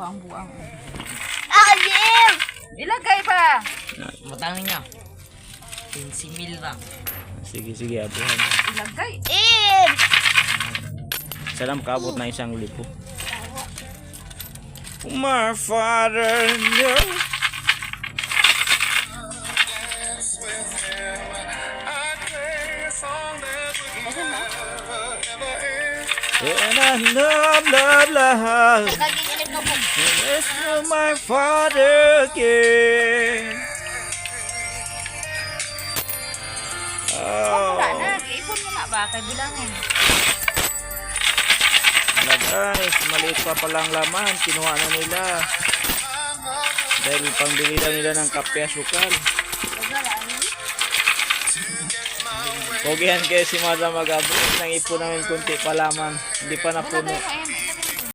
Buang-buang. Alim! Ilagay pa. Matangin niya. 15 mil lang. Sige, sige, abuhan. Ilagay. In! Sana makabot na 1,000. My father knew. And I love. Nagiginig mo po. Yes, my father again. Oh, Wala na. Iipon mo na ba? Kay bilangin. wala guys, maliit pa palang laman, kinuha na nila. Dahil pangbili na nila ng kape asukal. Pogihan kayo si Madam Magabo. Nang ipon namin kunti pa laman. Hindi pa Wala napuno. tayo ngayon.